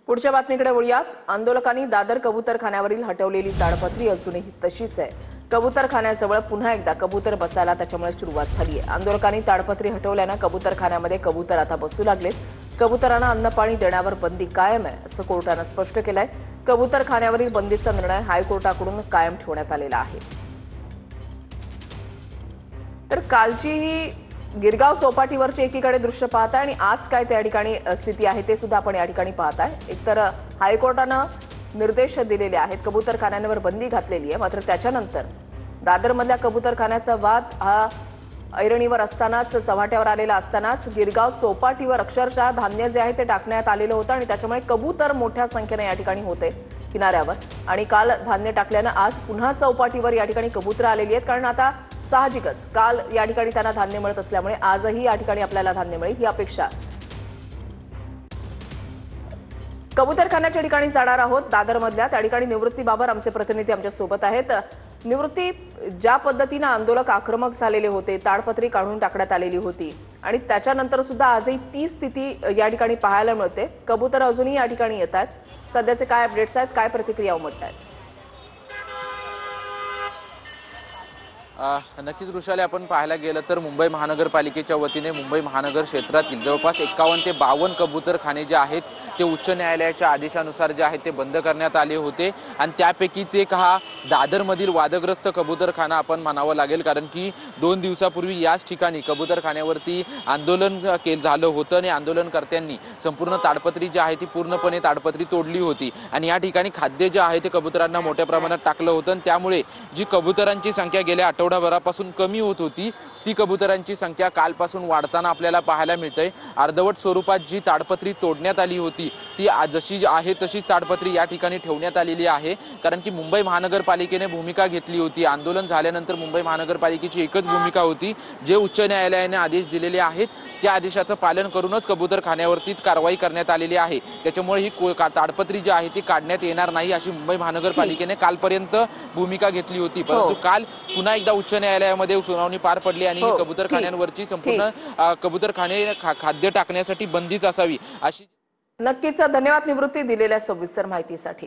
पुढच्या बातमीकडे वळूयात। आंदोलकांनी दादर कबूतरखान्यावरील हटवलेली ताडपत्री अजूनही तशीच आहे। कबूतरखान्याजवळ पुन्हा एकदा कबूतर बसायला त्याच्यामुळे सुरुवात झाली आहे। आंदोलकांनी ताडपत्री हटवल्याने कबूतरखान्यामध्ये कबूतर आता बसू लागलेत। कबूतरांना अन्न पाणी देण्यावर बंदी कायम आहे असं कोर्टाने स्पष्ट केलंय। कबूतरखान्यावरील बंदीचा निर्णय हायकोर्टाकडून कायम ठेवण्यात आलेला आहे। तर कालची ही गिरगाव चौपाटीवरची एकीकडे दृश्य पाहताय आणि आज काय त्या ठिकाणी स्थिती आहे ते सुद्धा आपण या ठिकाणी पाहताय। एकतर हायकोर्टाने निर्देश दिलेले आहेत, कबूतरखान्यांवर बंदी घातलेली आहे, मात्र त्याच्यानंतर दादरमधल्या कबूतरखान्याचा वाद हा ऐरणीवर असतानाच चव्हाट्यावर आलेला असतानाच गिरगाव चौपाटीवर अक्षरशः धान्य जे आहे ते टाकण्यात आलेलं होतं आणि त्याच्यामुळे कबूतर मोठ्या संख्येने या ठिकाणी होते किनाऱ्यावर। आणि काल धान्य टाकल्यानं आज पुन्हा चौपाटीवर या ठिकाणी कबूतर आलेली आहेत, कारण आता साहजिकच काल या ठिकाणी त्यांना धान्य मिळत असल्यामुळे आजही या ठिकाणी आपल्याला धान्य मिळेल ही अपेक्षा। कबूतरखान्याच्या ठिकाणी जाणार आहोत दादरमधल्या, त्या ठिकाणी निवृत्ती बाबर आमचे प्रतिनिधी आमच्या सोबत आहेत। निवृत्ती, ज्या पद्धतीने आंदोलक आक्रमक झालेले होते, ताडपत्री काढून टाकण्यात आलेली होती आणि त्याच्यानंतर सुद्धा आजही ती स्थिती या ठिकाणी पाहायला मिळते। कबूतर अजूनही या ठिकाणी येत आहेत। सध्याचे काय अपडेट्स आहेत, काय प्रतिक्रिया उमटतायत? नक्कीच वृषाली, आपण पाहायला गेलं तर मुंबई महानगरपालिकेच्या वतीने मुंबई महानगर क्षेत्रातील जवळपास 51 ते 52 कबूतरखाने जे आहेत ते उच्च न्यायालयाच्या आदेशानुसार जे आहेत ते बंद करण्यात आले होते आणि त्यापैकीच एक हा दादरमधील वादग्रस्त कबूतरखाना आपण म्हणावं लागेल, कारण की 2 दिवसापूर्वी याच ठिकाणी कबूतरखान्यावरती आंदोलन झालं होतं आणि आंदोलनकर्त्यांनी संपूर्ण ताडपत्री जी आहे ती पूर्णपणे ताडपत्री तोडली होती आणि या ठिकाणी खाद्य जे आहे ते कबूतरांना मोठ्या प्रमाणात टाकलं होतं आणि त्यामुळे जी कबूतरांची संख्या गेल्या आठवडाभरापासून कमी होत होती ती कबूतरांची संख्या कालपासून वाढताना आपल्याला पाहायला मिळते। अर्धवट स्वरूपात जी ताडपत्री तोडण्यात आली होती ती जशी आहे तशीच ताडपत्री या ठिकाणी ठेवण्यात आलेली आहे, कारण की मुंबई महानगरपालिकेने भूमिका घेतली होती। आंदोलन झाल्यानंतर मुंबई महानगरपालिकेची एकच भूमिका होती, जे उच्च न्यायालयाने आदेश दिलेले आहेत त्या आदेशाचं पालन करूनच कबूतरखान्यावरती कारवाई करण्यात आलेली आहे। त्याच्यामुळे ही ताडपत्री जी आहे ती काढण्यात येणार नाही अशी मुंबई महानगरपालिकेने कालपर्यंत भूमिका घेतली होती, परंतु काल पुन्हा एकदा उच्च न्यायालयामध्ये सुनावणी पार पडली आणि कबूतरखान्यांवरची संपूर्ण कबूतरखाने खाद्य टाकण्यासाठी बंदीच असावी अशी। नक्कीच धन्यवाद निवृत्ती दिलेल्या सविस्तर माहितीसाठी।